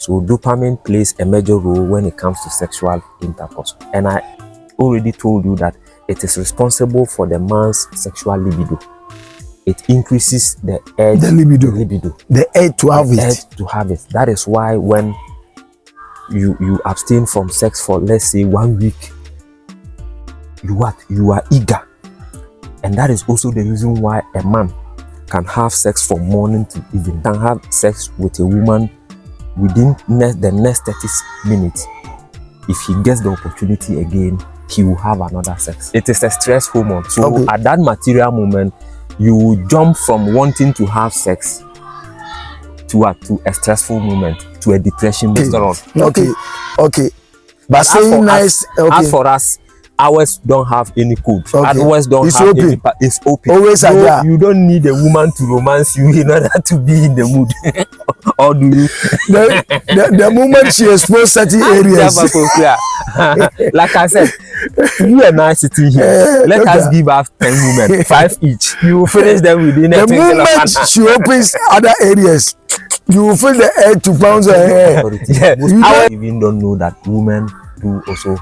So dopamine plays a major role when it comes to sexual intercourse. And I already told you that it is responsible for the man's sexual libido. It increases the urge, the libido, the urge to have it. That is why when you abstain from sex for, let's say, 1 week, you are eager. And that is also the reason why a man can have sex from morning to evening, can have sex with a woman within the next 30 minutes. If he gets the opportunity again, he will have another sex. It is a stress hormone. So at that material moment, you jump from wanting to have sex to a stressful moment, to a depression later on. Okay. But saying nice. As for us, ours don't have any code. Ours don't have any. It's open. Always you don't need a woman to romance you in order to be in the mood. Or do you? The moment she exposes certain areas. Like I said, you and I sitting here. Let us give us 10 women, 5 each. You will finish them within the moment she opens other areas. You will feel the air to bounce her hair. I even don't know that women do also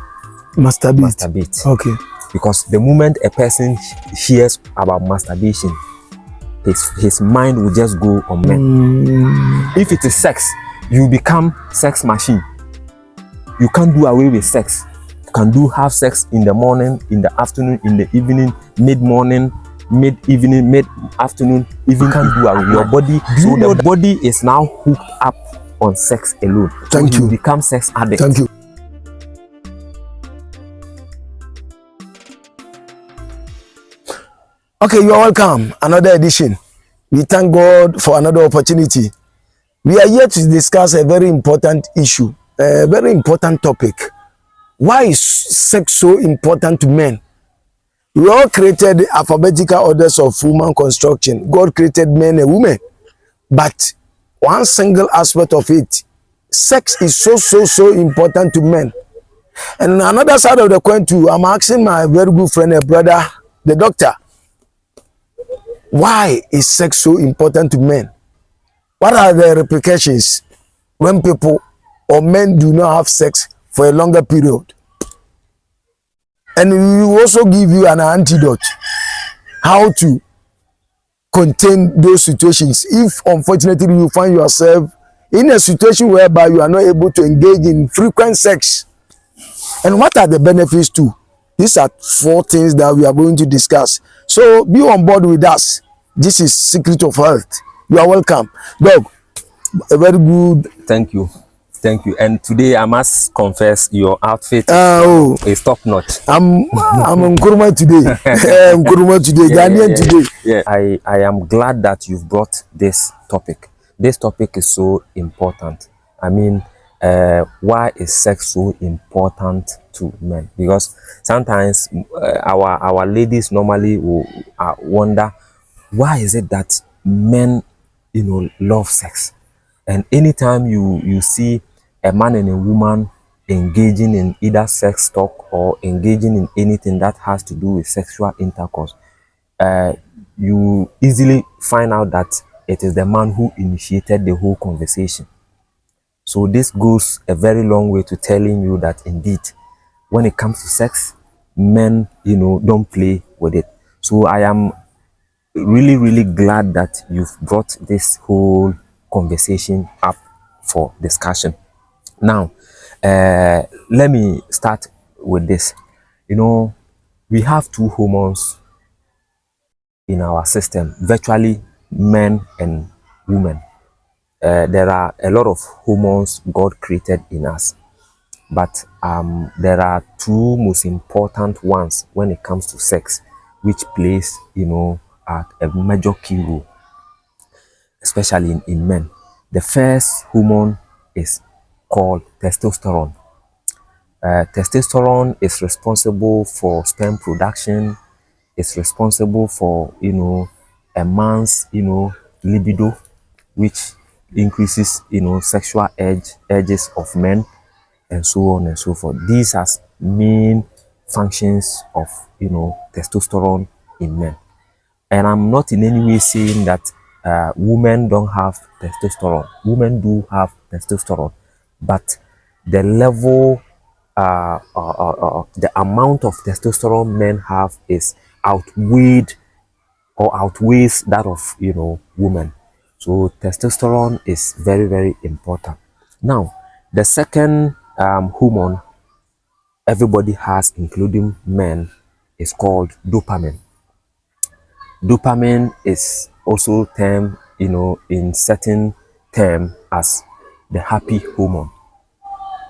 masturbate. Okay. Because the moment a person hears about masturbation, his mind will just go on men. If it is sex, you become sex machine. You can't do away with sex. You can have sex in the morning, in the afternoon, in the evening, mid-morning, mid-evening, mid-afternoon. Even can't do away with your body. So the body is now hooked up on sex alone. Thank you. You become sex addict. Thank you. Okay, you are welcome. Another edition. We thank God for another opportunity. We are here to discuss a very important issue, a very important topic. Why is sex so important to men? We all created alphabetical orders of human construction. God created men and women. But one single aspect of it, sex is so important to men. And on another side of the coin too, I'm asking my very good friend and brother, the doctor, why is sex so important to men? What are the repercussions when people or men do not have sex for a longer period? And we will also give you an antidote, how to contain those situations if unfortunately you find yourself in a situation whereby you are not able to engage in frequent sex. And what are the benefits too? These are 4 things that we are going to discuss. So be on board with us. This is Secret of Health. You are welcome. Dog, a very good. Thank you. And today I must confess your outfit is top notch. I'm Nkrumah today. Nkrumah today. Ghanaian today. Yeah. I am glad that you've brought this topic. This topic is so important. I mean, why is sex so important to men? Because sometimes our ladies normally will wonder, why is it that men, love sex? And anytime you see a man and a woman engaging in either sex talk or engaging in anything that has to do with sexual intercourse, you easily find out that it is the man who initiated the whole conversation. So this goes a very long way to telling you that indeed, when it comes to sex, men, don't play with it. So I am really glad that you've brought this whole conversation up for discussion. Now, let me start with this. We have 2 hormones in our system, virtually men and women. There are a lot of hormones God created in us, but there are 2 most important ones when it comes to sex, which plays, a major key role, especially in men. The first hormone is called testosterone. Testosterone is responsible for sperm production. It's responsible for, a man's, libido, which increases, sexual urges of men, and so on and so forth. These are main functions of, testosterone in men. And I'm not in any way saying that women don't have testosterone. Women do have testosterone, but the level, the amount of testosterone men have is outweighs that of women. So testosterone is very, very important. Now, the second hormone everybody has, including men, is called dopamine. Dopamine is also termed, in certain term as the happy hormone,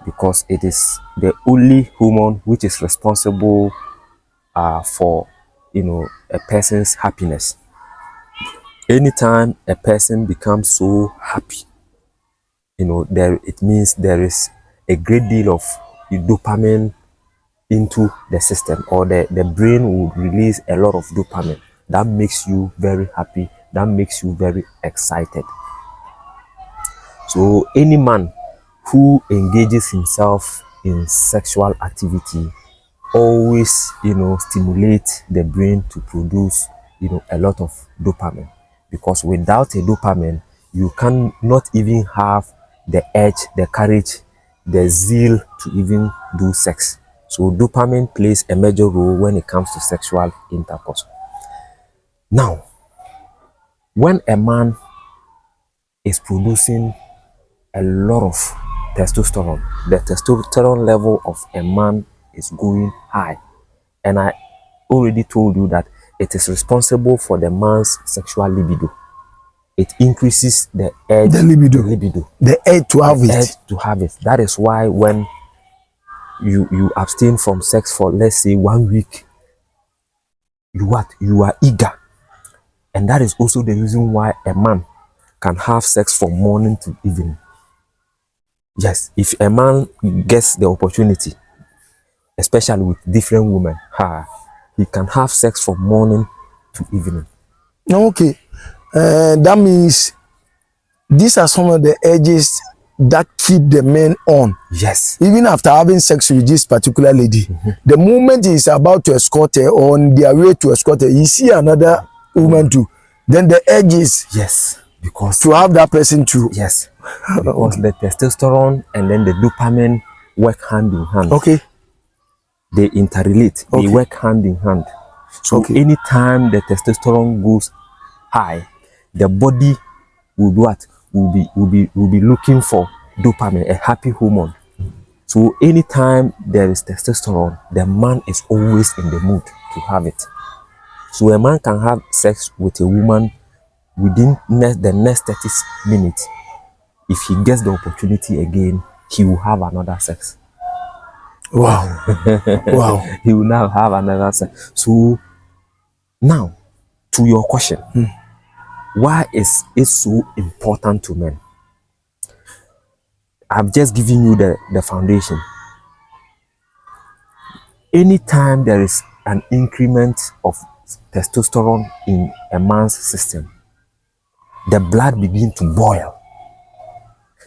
because it is the only hormone which is responsible for a person's happiness. Anytime a person becomes so happy, it means there is a great deal of dopamine into the system, or the brain will release a lot of dopamine that makes you very happy, that makes you very excited. So any man who engages himself in sexual activity always stimulate the brain to produce a lot of dopamine, because without a dopamine you can not even have the edge, the courage, the zeal to even do sex. So dopamine plays a major role when it comes to sexual intercourse. Now, when a man is producing a lot of testosterone, the testosterone level of a man is going high. And I already told you that it is responsible for the man's sexual libido. It increases the edge, The libido. The edge to have it. Edge to have it. That is why when you abstain from sex for, let's say, 1 week, you are eager. And that is also the reason why a man can have sex from morning to evening. Yes, if a man gets the opportunity, especially with different women, he can have sex from morning to evening. Okay, that means these are some of the edges that keep the men on. Yes. Even after having sex with this particular lady, the moment he is about to escort her, or on their way to escort her, you see another woman too. Then the edges. Yes, because to have that person too. Yes, because the testosterone and then the dopamine work hand in hand. Okay. They interrelate. Okay. They work hand in hand. So anytime the testosterone goes high, the body will do what? Will be looking for dopamine, a happy hormone. So anytime there is testosterone, the man is always in the mood to have it. So a man can have sex with a woman within the next 30 minutes. If he gets the opportunity again, he will have another sex. Wow. Wow. He will now have another sex. So now, to your question, why is it so important to men? I've just given you the foundation. Anytime there is an increment of testosterone in a man's system, the blood begins to boil.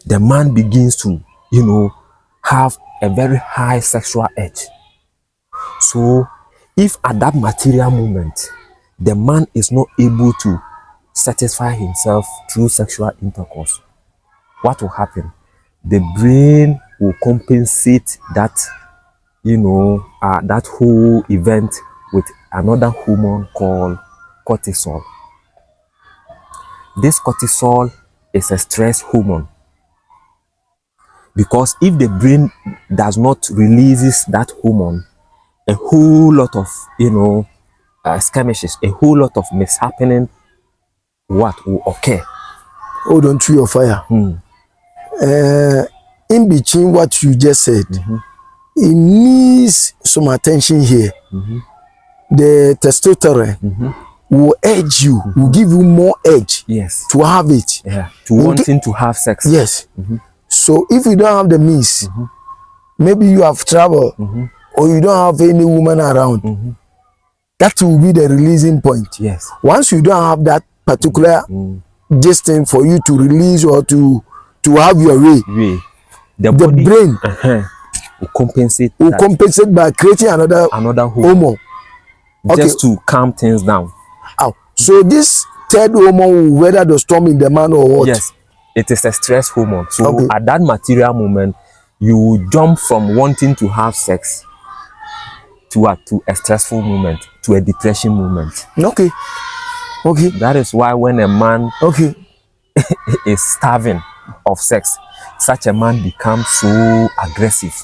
The man begins to, have a very high sexual edge. So if at that material moment, the man is not able to satisfy himself through sexual intercourse, what will happen? The brain will compensate that, that whole event with another hormone called cortisol. This cortisol is a stress hormone, because if the brain does not releases that hormone, a whole lot of skirmishes, a whole lot of mishappening will occur. Hold on to your fire. In between what you just said, it needs some attention here. The testosterone will edge you, will give you more edge. Yes. To have it. Yeah. To wanting to have sex. Yes. So if you don't have the means, maybe you have trouble, or you don't have any woman around, that will be the releasing point. Yes. Once you don't have that particular distance for you to release or to have your way, the brain will compensate. Will compensate by creating another hormone. Just to calm things down. So this third hormone will weather the storm in the man or what? Yes. It is a stress hormone. So Okay. at that material moment, you jump from wanting to have sex to a stressful moment, to a depression moment. Okay. Okay. That is why when a man Okay. is starving of sex, such a man becomes so aggressive.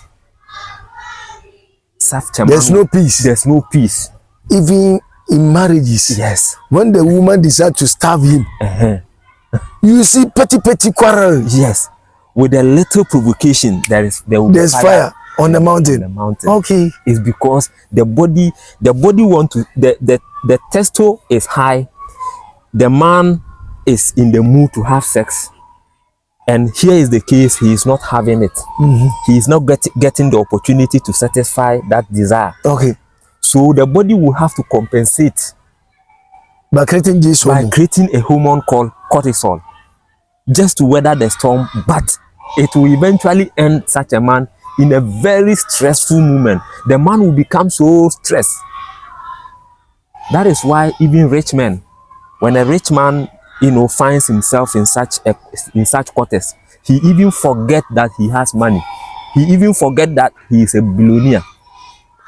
Such a There's man, no peace. There's no peace. Even in marriages. Yes. When the woman decides to starve him, you see petty quarrels. Yes. With a little provocation, there's fire on the mountain. On the mountain. Okay. It's because the body want to, the testo is high. The man is in the mood to have sex. And here is the case, he is not having it. He is not getting the opportunity to satisfy that desire. Okay. So the body will have to compensate by creating this hormone. By creating a hormone called cortisol, just to weather the storm, but it will eventually end such a man in a very stressful moment. The man will become so stressed. That is why even rich men, when a rich man, finds himself in such quarters, he even forget that he has money. He even forget that he is a billionaire.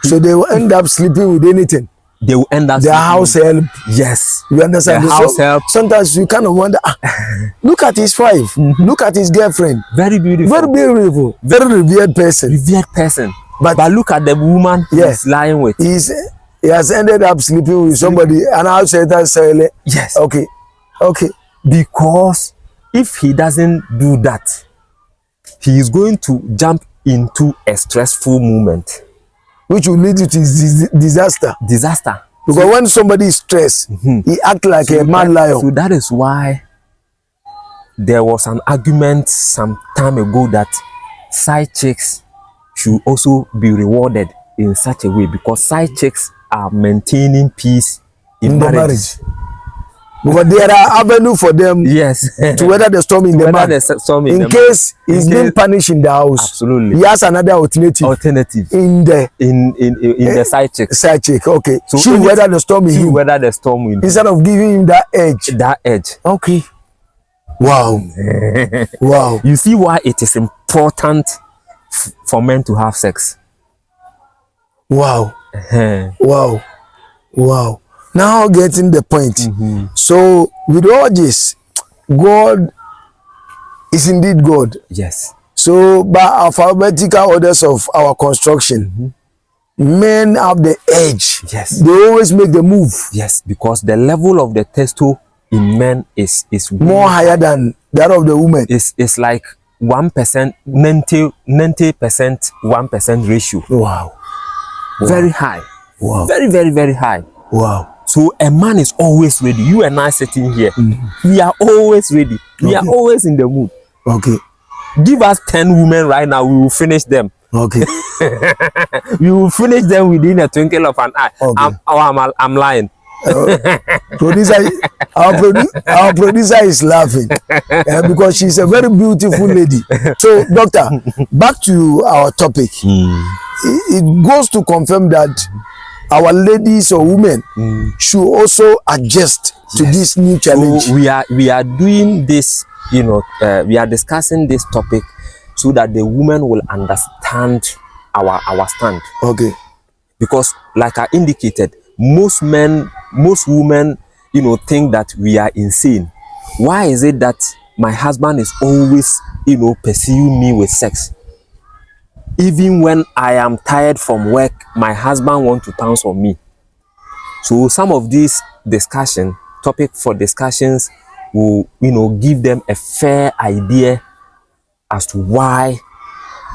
So they will end up sleeping with anything. They will end up their house help. Yes. You understand? Their house help. Sometimes you kind of wonder, look at his wife, look at his girlfriend. Very beautiful. Very beautiful. Very revered person. Revered person. But look at the woman he's lying with. He has ended up sleeping with somebody, and I'll say that. Yes. Okay. Okay. Because if he doesn't do that, he is going to jump into a stressful moment, which will lead to disaster. Disaster. Because when somebody is stressed, he acts like a mad lion. So that is why there was an argument some time ago that side chicks should also be rewarded in such a way, because side chicks are maintaining peace in marriage. Because there are avenues for them, yes, to weather the storm in the man. In case he's being punished in the house, absolutely, he has another alternative in the side chick. Side chick, okay. So she weather the storm in him. Weather the storm in instead of giving him that edge. That edge. Okay. Wow. Wow. You see why it is important for men to have sex. Wow. Wow. Wow. Now getting the point. So with all this, God is indeed God. Yes. So by alphabetical orders of our construction, men have the edge. Yes. They always make the move. Yes, because the level of the testo in men is more higher than that of the women. It's like 1%, 90% 1% ratio. Wow. Very high. Wow. Very, very, very high. Wow. So a man is always ready. You and I sitting here, we are always ready. We are always in the mood. Okay. Give us 10 women right now, we will finish them. Okay. We will finish them within a twinkle of an eye. Okay. I'm lying. Producer, our producer is laughing because she's a very beautiful lady. So, doctor, back to our topic. It goes to confirm that our ladies or women should also adjust to this new challenge. So we are doing this, we are discussing this topic so that the women will understand our stand. Okay. Because like I indicated, most men, most women, think that we are insane. Why is it that my husband is always, pursuing me with sex? Even when I am tired from work, my husband wants to pounce on me. So some of these topic for discussions will, give them a fair idea as to why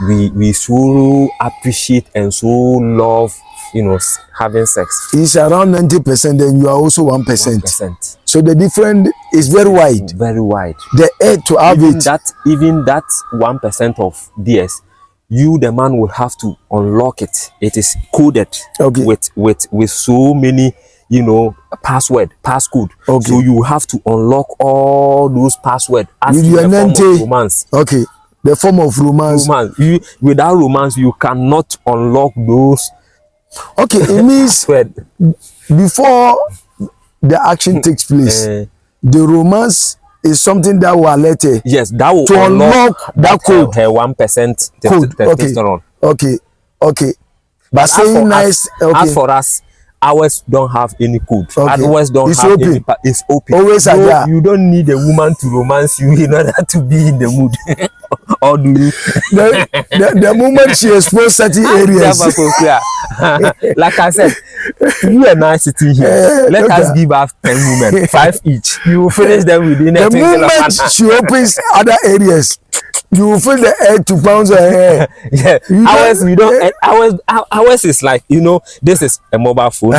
we so appreciate and so love, having sex. It's around 90%, and you are also 1%. So the difference is very wide. Very wide. The air to have even that 1% of DS, you, the man, will have to unlock it. It is coded with so many, passcode. Okay. So you have to unlock all those passwords as with in your the form of romance. Okay. The form of romance. Without romance, you cannot unlock those. Okay, it means before the action takes place, the romance is something that will alert her. Yes, that will to unlock that code. Her 1% testosterone. Okay. But saying nice. As for us, ours don't have any code. Ours don't it's have open. any. It's open. Always no, you don't need a woman to romance you in order to be in the mood. Or do you? The moment she explodes certain areas. Like I said, you and I sitting here. Let us give us 10 women, 5 each. You will finish them within the moment she opens other areas. You will feel the air to bounce her hair. Yeah, ours is like, you know, this is a mobile phone.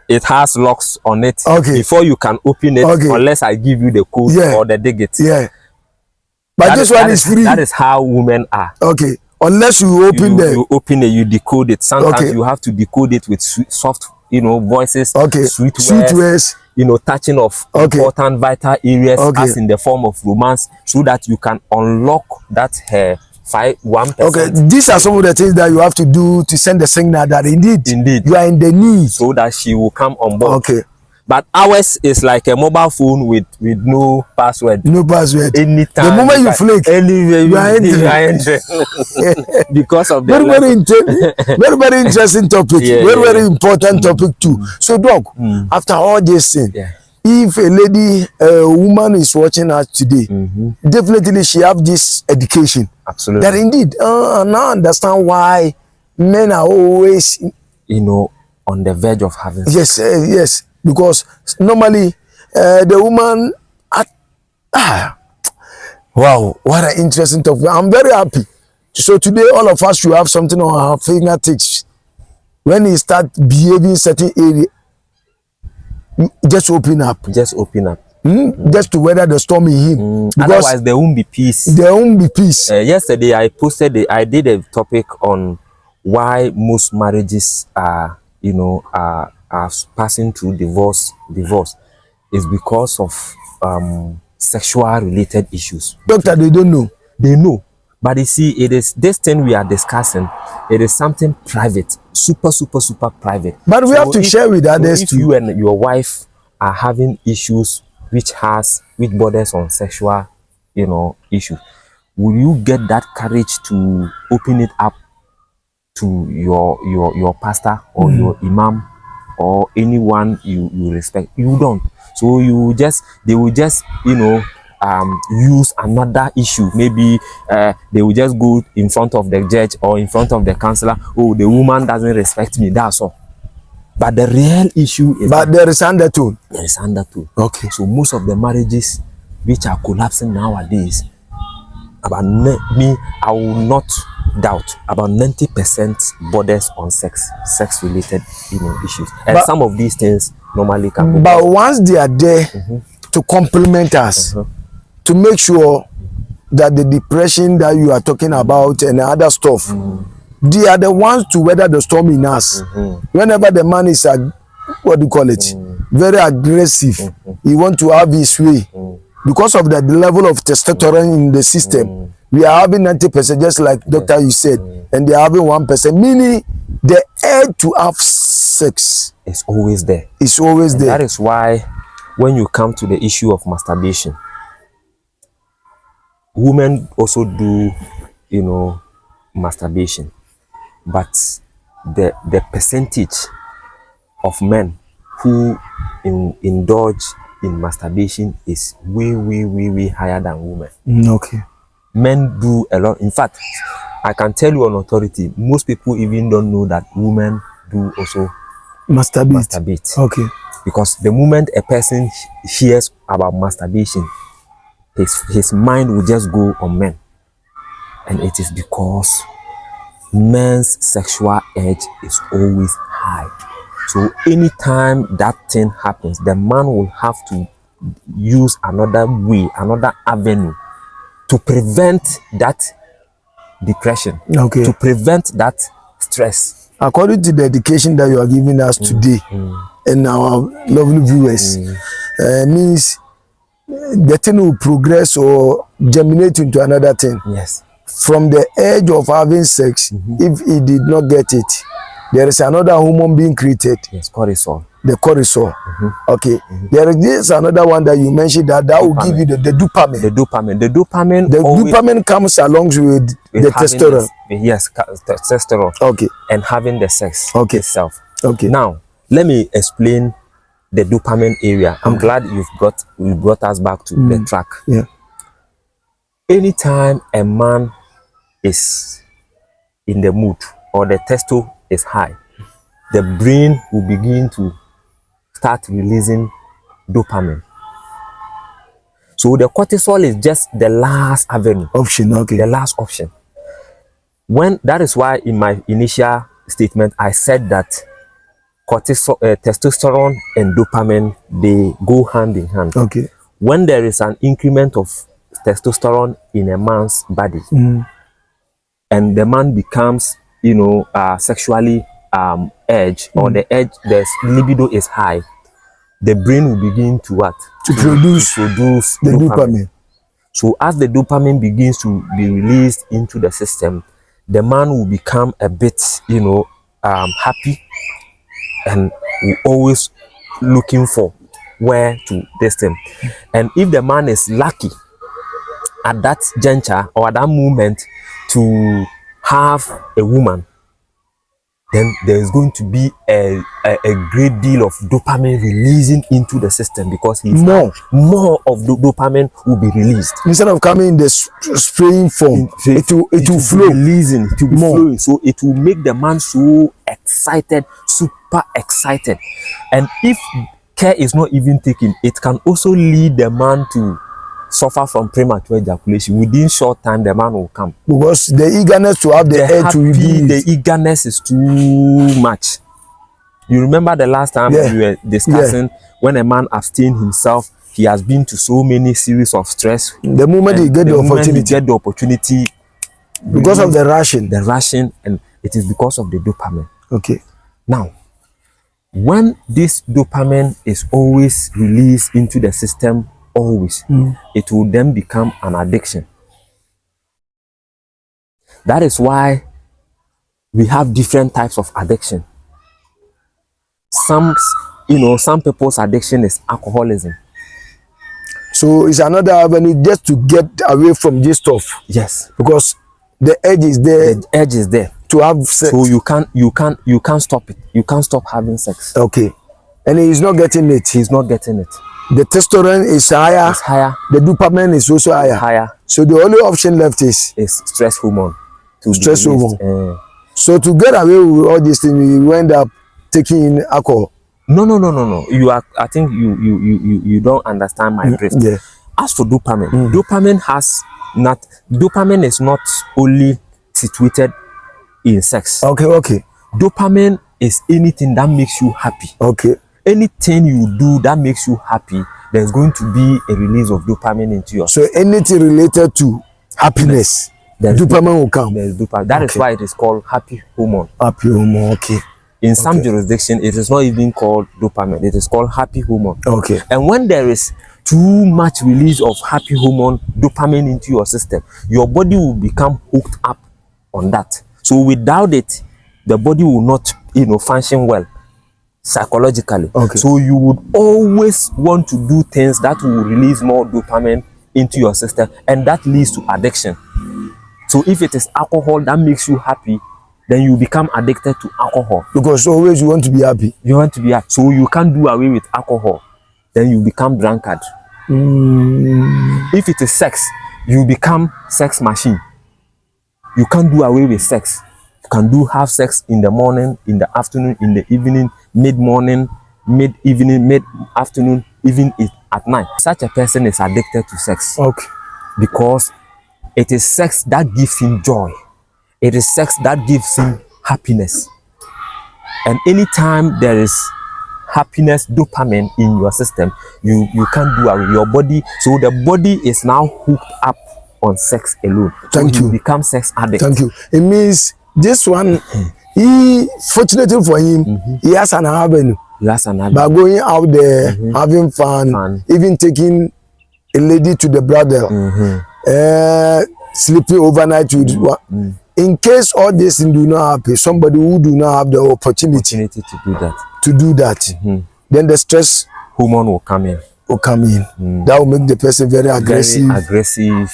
It has locks on it. Before you can open it, unless I give you the code or the digit. Yeah. But this one is free. That is how women are. Okay. Unless you open you open it, you decode it. Sometimes you have to decode it with soft, you know, voices. Sweet words. You know, touching of important vital areas as in the form of romance, so that you can unlock that her 1%. Okay, these are some of the things that you have to do to send the signal that indeed you are in the need, so that she will come on board. Okay. But ours is like a mobile phone with no password. No password. Anytime. The moment you flick, anywhere you are entering. Because of the very interesting topic. Very important topic too. So, Doc, after all this thing, if a woman is watching us today, definitely she have this education. Absolutely. That indeed, now understand why men are always, you know, on the verge of having sex. Yes. Because normally the woman wow, what an interesting topic. I'm very happy. So today all of us should have something on our fingertips. When he start behaving certain area, just open up. Just to weather the storm in him. Otherwise there won't be peace. Yesterday I did a topic on why most marriages are, you know, are passing through divorce is because of sexual related issues. Doctor, they don't know. They know, but you see, it is this thing we are discussing. It is something private, super private. But we have to share with others too. If you and your wife are having issues which borders on sexual, you know, issues, will you get that courage to open it up to your pastor or your imam or anyone you respect? You don't. So they will just, you know, use another issue. Maybe they will just go in front of the judge or in front of the counselor. Oh, the woman doesn't respect me, that's all. But the real issue is there is undertone. There is undertone. Okay. So most of the marriages which are collapsing nowadays, about me, I will not doubt about 90% borders on sex related, you know, issues. And some of these things normally can be. But once they are there to complement us, to make sure that the depression that you are talking about and other stuff, they are the ones to weather the storm in us. Whenever the man is very aggressive, he want to have his way. Because of the level of testosterone in the system, we are having 90%, just like doctor you said, and they are having 1%, meaning the urge to have sex is always there. It's always there. That is why when you come to the issue of masturbation, women also do, you know, masturbation, but the percentage of men who indulge in masturbation is way higher than women. Okay. Men do a lot. In fact, I can tell you on authority, most people even don't know that women do also masturbate. Okay. Because the moment a person hears about masturbation, his mind will just go on men. And it is because men's sexual edge is always high. So anytime that thing happens, the man will have to use another way, another avenue to prevent that depression, to prevent that stress. According to the education that you are giving us today and our lovely viewers, means the thing will progress or germinate into another thing. Yes. From the edge of having sex, if he did not get it, there is another hormone being created. Yes, cortisol. the cortisol. Okay. There is this another one that you mentioned that will give you the dopamine. The dopamine. The dopamine comes along with the testosterone. Yes, testosterone. Okay. And having the sex itself. Okay. Now, let me explain the dopamine area. I'm glad you brought us back to the track. Yeah. Anytime a man is in the mood or the testo is high, the brain will begin to start releasing dopamine. So the cortisol is just the last avenue. Option, okay. The last option. That is why in my initial statement, I said that testosterone and dopamine, they go hand in hand. Okay. When there is an increment of testosterone in a man's body, and the man becomes, sexually edge, or the libido is high, the brain will begin to what? To produce the dopamine. So as the dopamine begins to be released into the system, the man will become a bit, happy, and will always looking for where to destin. And if the man is lucky at that juncture or at that moment to have a woman, then there is going to be a great deal of dopamine releasing into the system, because more of the dopamine will be released. Instead of coming in the spraying form, it will flow. Releasing, it will be flowing. So it will make the man so excited, super excited. And if care is not even taken, it can also lead the man to suffer from premature ejaculation. Within short time, the man will come, because the eagerness to have the air to release. The eagerness is too much. You remember the last time we were discussing when a man abstained himself, he has been to so many series of stress. The moment he get the opportunity, because of the ration, and it is because of the dopamine. Okay. Now, when this dopamine is always released into the system, it will then become an addiction. That is why we have different types of addiction. Some people's addiction is alcoholism. So it's another avenue just to get away from this stuff. Yes, because the edge is there. The edge is there to have sex. So you can't stop it. You can't stop having sex. Okay, and he's not getting it. He's not getting it. The testosterone is higher. It's higher. The dopamine is also higher. So the only option left is stress hormone. Stress hormone. So to get away with all these things, we end up taking alcohol. No. I think you don't understand my drift. Yeah. As for dopamine, dopamine is not only situated in sex. Okay. Dopamine is anything that makes you happy. Okay. Anything you do that makes you happy, there's going to be a release of dopamine into your system. So anything related to happiness, dopamine will come. There's dopamine. That is why it is called happy hormone. Happy hormone, okay. In some jurisdiction, it is not even called dopamine. It is called happy hormone. Okay. And when there is too much release of happy hormone, dopamine into your system, your body will become hooked up on that. So without it, the body will not, function well psychologically. Okay. So you would always want to do things that will release more dopamine into your system, and that leads to addiction. So if it is alcohol that makes you happy, then you become addicted to alcohol. Because always you want to be happy. You want to be happy. So you can't do away with alcohol. Then you become drunkard. If it is sex, you become sex machine. You can't do away with sex. You can have sex in the morning, in the afternoon, in the evening, mid-morning, mid-evening, mid-afternoon, even at night. Such a person is addicted to sex. Okay. Because it is sex that gives him joy. It is sex that gives him happiness. And anytime there is happiness, dopamine in your system, you can't do away with your body. So the body is now hooked up on sex alone. Thank you. Become sex addict. Thank you. It means this one, fortunately for him, he has an avenue. By going out there, having fun, even taking a lady to the brother, sleeping overnight with one. In case all this do not happen, somebody who do not have the opportunity to do that, then the stress hormone will come in. That will make the person very aggressive. Very aggressive.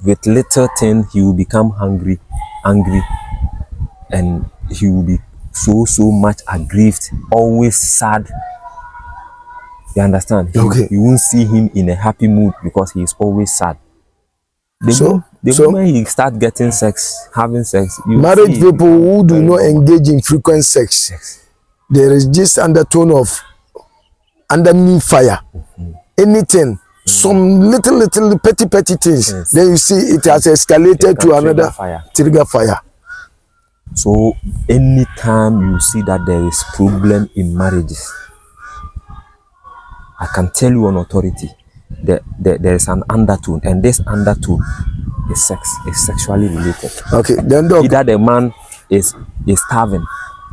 With little thing, he will become angry, and he will be so much aggrieved, always sad. You understand? You won't see him in a happy mood because he is always sad. The moment he start getting sex, having sex, married people who do not engage in frequent sex, there is this undertone of underneath fire. Anything, some little petty things, then you see it has escalated to another trigger fire. So anytime you see that there is problem in marriages, I can tell you on authority that there is an undertone, and this undertone is sex, is sexually related. Okay, then doc, either the man is starving.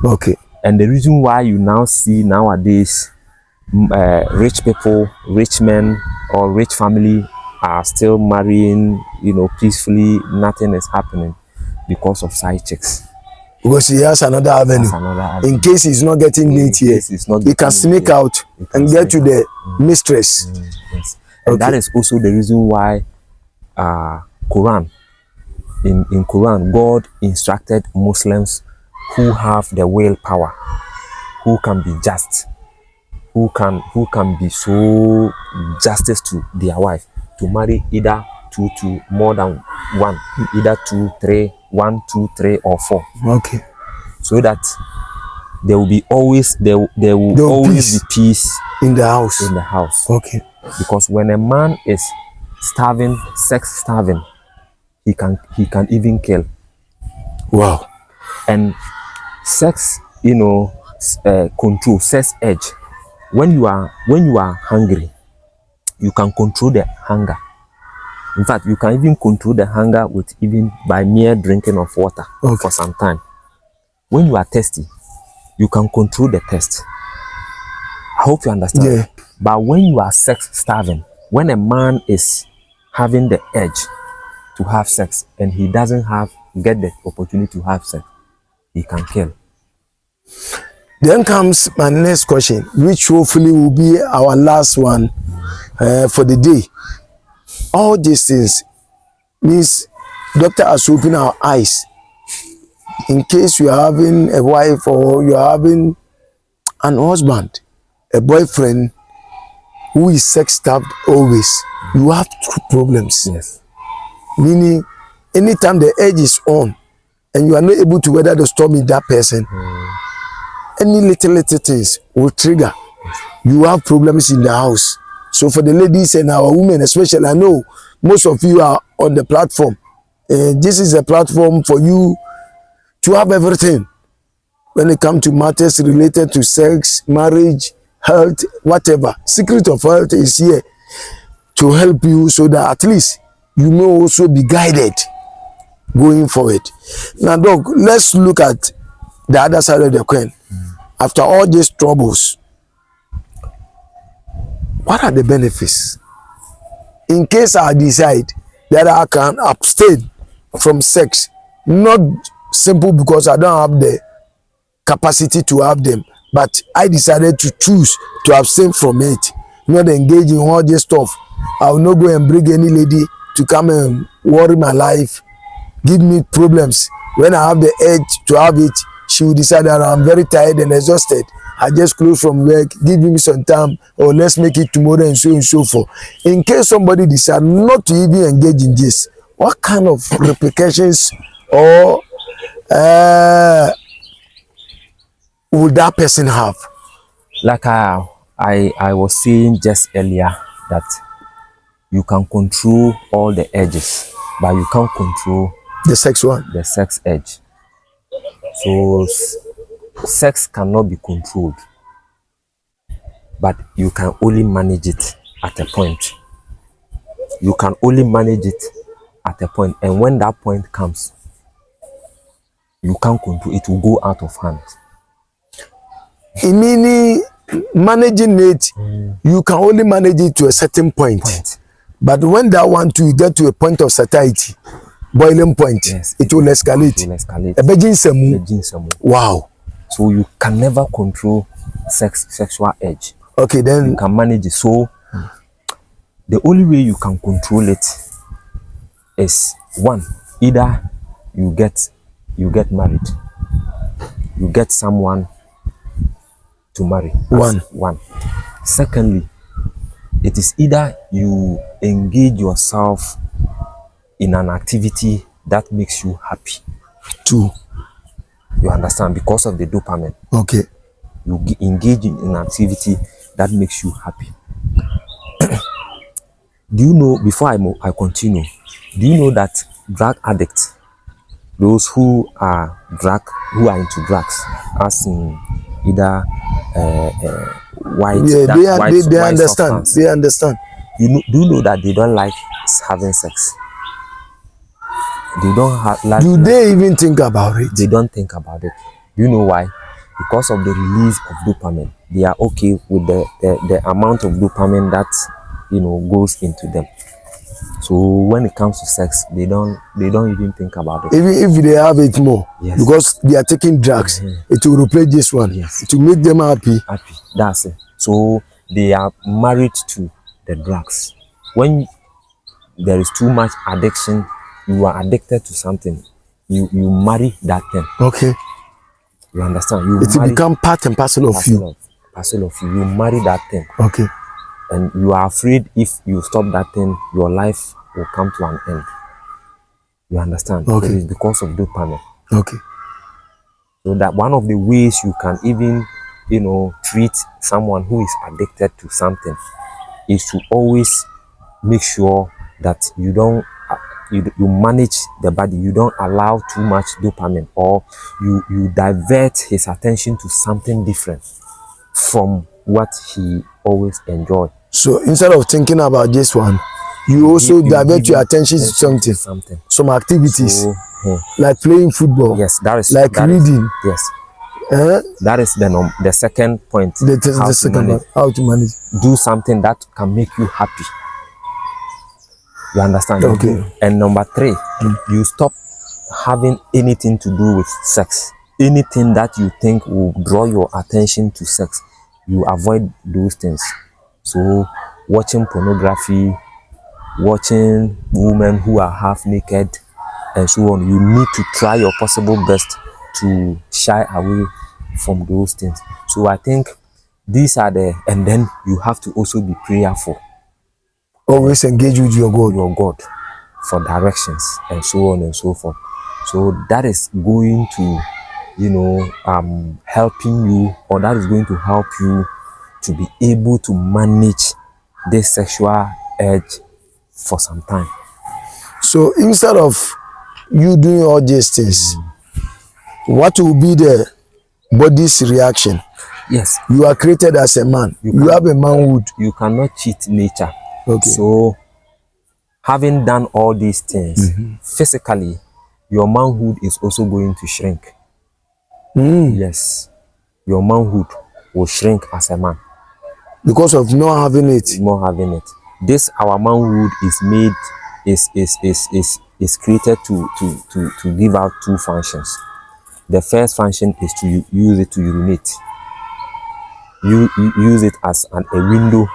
Okay. And the reason why you now see nowadays rich people, rich men or rich family are still marrying, peacefully, nothing is happening because of side chicks. Because he has another avenue. In case he's not getting late here, he can sneak out and get to the mistress. Yes. And that is also the reason why Quran, in Quran, God instructed Muslims who have the willpower, who can be just, who can be so justice to their wife, to marry either two to more than one, either 2, 3, 1, 2, 3 or 4. Okay. So that there will always be peace in the house. Okay. Because when a man is starving, sex starving, he can even kill. Wow. And sex, control, sex edge. When you are hungry, you can control the hunger. In fact, you can even control the hunger by mere drinking of water for some time. When you are thirsty, you can control the thirst. I hope you understand. Yeah. But when you are sex starving, when a man is having the urge to have sex and he doesn't get the opportunity to have sex, he can kill. Then comes my next question, which hopefully will be our last one for the day. All these things means doctor has opened our eyes. In case you are having a wife or you are having an husband, a boyfriend who is sex-starved always, you have two problems. Yes. Meaning, anytime the edge is on and you are not able to weather the storm in that person, any little things will trigger. You have problems in the house. So for the ladies and our women especially, I know most of you are on the platform. This is a platform for you to have everything when it comes to matters related to sex, marriage, health, whatever. Secret of Health is here to help you so that at least you may also be guided going forward. Now, Doc, let's look at the other side of the coin. After all these troubles, what are the benefits? In case I decide that I can abstain from sex, not simple because I don't have the capacity to have them, but I decided to choose to abstain from it, not engage in all this stuff. I will not go and bring any lady to come and worry my life, give me problems. When I have the urge to have it, she will decide that I'm very tired and exhausted. I just close from work, give me some time, or let's make it tomorrow and so forth. In case somebody decide not to even engage in this, what kind of repercussions or would that person have? Like I was saying just earlier, that you can control all the edges, but you can't control the sex edge. So sex cannot be controlled, but you can only manage it at a point. You can only manage it at a point, and when that point comes, you can't control it, will go out of hand. Meaning, managing it, you can only manage it to a certain point. But when that one to get to a point of satiety, boiling point, yes, it will escalate. It will escalate. A beijing semu. Wow. So you can never control sexual urge. Okay, then You can manage it. So the only way you can control it is one, either you get married, you get someone to marry. One. One. Secondly, it is either you engage yourself in an activity that makes you happy. Two. You understand? Because of the dopamine. Okay. You engage in an activity that makes you happy. Do you know, before I continue, do you know that drug addicts, those who are into drugs, as in either white, Yeah, they white understand. substance, They understand. do you know that they don't like having sex? They don't like. Do they even think about it? They don't think about it. You know why? Because of the release of dopamine. They are okay with the amount of dopamine that goes into them. So when it comes to sex, they don't even think about it. Even if they have it more, Yes. because they are taking drugs, it will replace this one. Yes. It will make them happy. That's it. So they are married to the drugs. When there is too much addiction, you are addicted to something, you marry that thing. Okay. You understand? You It will become part and parcel of you. Parcel of you. You marry that thing. Okay. And you are afraid if you stop that thing, your life will come to an end. You understand? Okay. It is because of dopamine. Okay. So that one of the ways you can even, treat someone who is addicted to something is to always make sure that you don't you manage the body. You don't allow too much dopamine, or you divert his attention to something different from what he always enjoyed. So instead of thinking about this one, you also divert your attention to something. Some activities, So, like playing football. yes, reading. Yes. Eh? That is the second point. The second one, how to manage. Do something that can make you happy. You understand? Okay. And number 3, you stop having anything to do with sex. Anything that you think will draw your attention to sex, you avoid those things. So watching pornography, watching women who are half naked, and so on, you need to try your possible best to shy away from those things. So I think these are and then you have to also be prayerful. Always engage with your God. For directions and so on and so forth. So that is going to, helping you, or that is going to help you to be able to manage this sexual urge for some time. So instead of you doing all these things, what will be the body's reaction? Yes. You are created as a man. You have a manhood. You cannot cheat nature. Okay. So having done all these things, physically, your manhood is also going to shrink. Yes. Your manhood will shrink as a man. Because of not having it. This, our manhood is made, is created to give out 2 functions. The first function is to use it to urinate. You use it as a window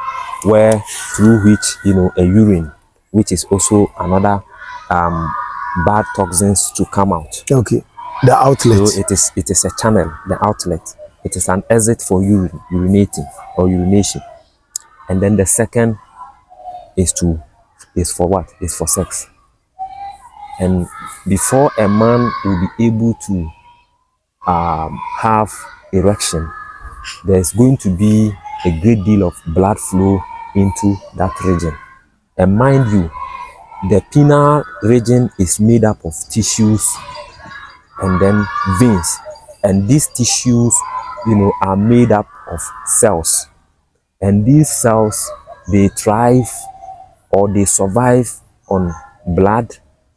where through which a urine, which is also another bad toxins, to come out. Okay. The outlet. So it is a channel, the outlet. It is an exit for urinating or urination. And then the second is for what? Is for sex. And before a man will be able to have erection, there's going to be a great deal of blood flow into that region. And mind you, the penile region is made up of tissues and then veins. And these tissues, are made up of cells. And these cells, they thrive, or they survive on blood,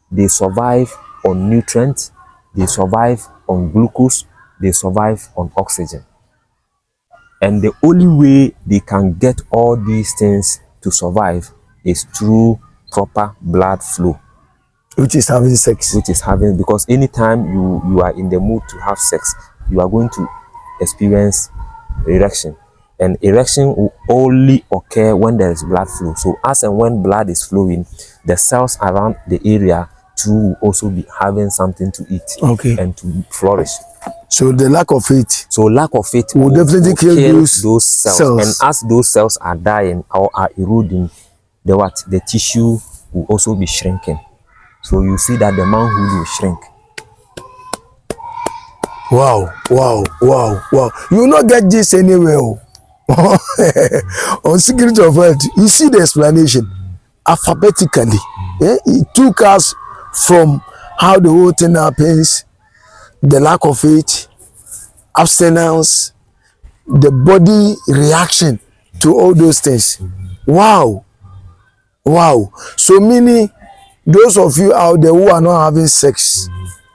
they survive on nutrients, they survive on glucose, they survive on oxygen. And the only way they can get all these things to survive is through proper blood flow. Which is having sex. Because anytime you are in the mood to have sex, you are going to experience erection. And erection will only occur when there is blood flow. So as and when blood is flowing, the cells around the area too will also be having something to eat, Okay. and to flourish. So the lack of it So lack of it will definitely kill those cells. And as those cells are dying or are eroding, the tissue will also be shrinking. So you see that the manhood will shrink. Wow. You will not get this anywhere. On Secret of Health, you see the explanation alphabetically. It took us from how the whole thing happens, the lack of it, abstinence, the body reaction to all those things. Wow. So meaning those of you out there who are not having sex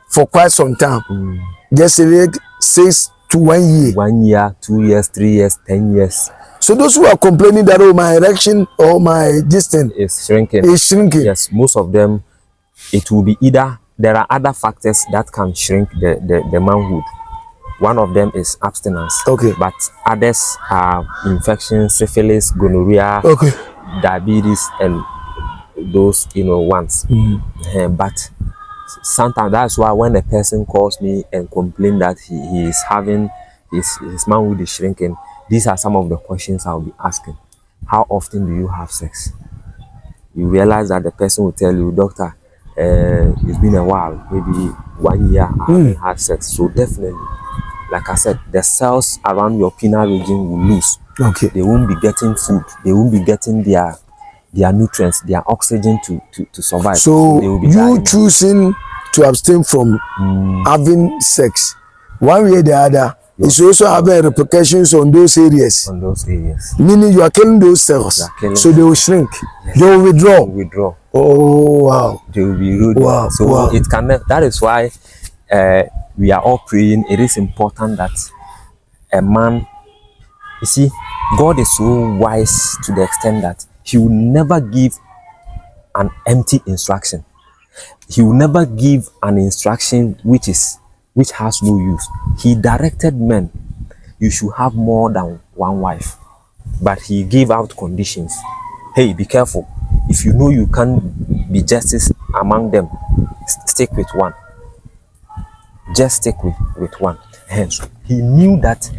for quite some time, just say 6 to 1 year. 1 year, 2 years, 3 years, 10 years. So those who are complaining that, oh, my erection or my distance is shrinking. Yes, most of them, it will be either, there are other factors that can shrink the manhood. One of them is abstinence. Okay. But others are infections, syphilis, gonorrhea, okay, diabetes, and those ones. But sometimes that's why when a person calls me and complain that he is having his manhood is shrinking, these are some of the questions I'll be asking. How often do you have sex? You realize that the person will tell you, doctor, it's been a while, maybe 1 year I haven't had sex. So definitely, like I said, the cells around your penile region will lose. Okay. They won't be getting food. They won't be getting their nutrients, their oxygen to survive. So they will be you dying. Choosing to abstain from having sex, one way or the other, is also having repercussions on those areas. On those areas. Meaning you are killing those cells, so they will shrink. Yes. They will withdraw. Withdraw. Oh wow. They will be rude. Wow. So wow. It can. That is why we are all praying. It is important that a man, you see, God is so wise to the extent that He will never give an empty instruction. He will never give an instruction which has no use. He directed men, you should have more than one wife, but He gave out conditions. Hey, be careful. If you know you can't be justice among them, stick with one. Just stick with one. Hence, He knew that,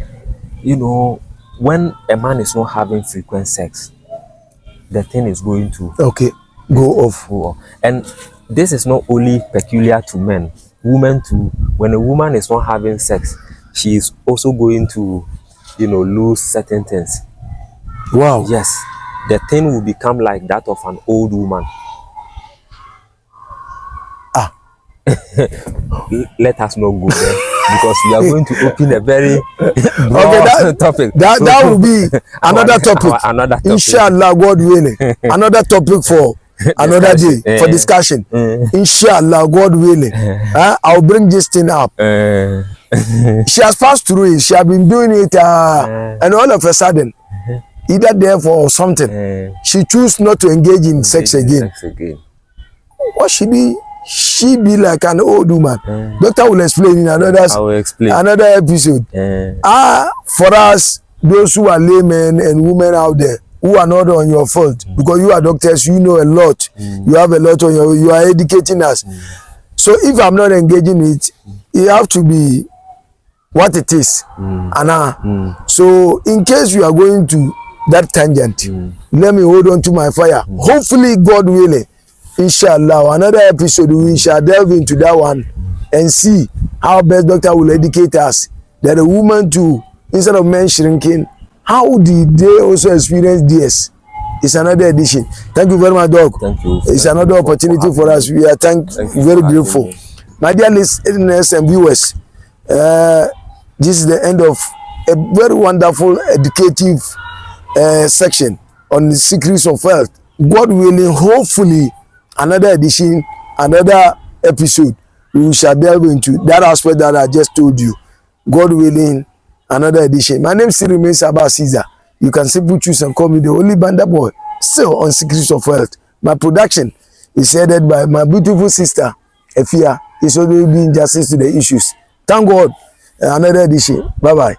when a man is not having frequent sex, the thing is going to go off. And this is not only peculiar to men. Women too. When a woman is not having sex, she is also going to, lose certain things. Wow. Yes, the thing will become like that of an old woman. Let us not go there, because we are going to open a very broad topic. That will be another topic. Inshallah, God willing. Another topic for another day for discussion. Inshallah, God willing. I'll bring this thing up. She has passed through it. She has been doing it, and all of a sudden, either therefore or something, she choose not to engage in sex again. What should she be like an old woman? Doctor will explain in another episode. For us, those who are laymen and women out there who are not on your fault, because you are doctors, you know a lot. You have a lot on you are educating us. So if I'm not engaging it, it have to be what it is. So in case you are going to that tangent, let me hold on to my fire. Hopefully, God willing, inshallah, another episode we shall delve into that one and see how best doctor will educate us that a woman too, instead of men shrinking, how did they also experience this? It's another edition. Thank you very much, Doc. Thank you. It's another opportunity for us. We are very grateful. My dear listeners and viewers, this is the end of a very wonderful educative section on the secrets of health. God willing, hopefully, another edition, another episode, we shall delve into that aspect that I just told you. God willing, another edition. My name still remains Abba Caesar. You can simply choose and call me the only banda boy, still on Secrets of Health. My production is headed by my beautiful sister, Efia. Is always doing justice to the issues. Thank God, another edition. Bye-bye.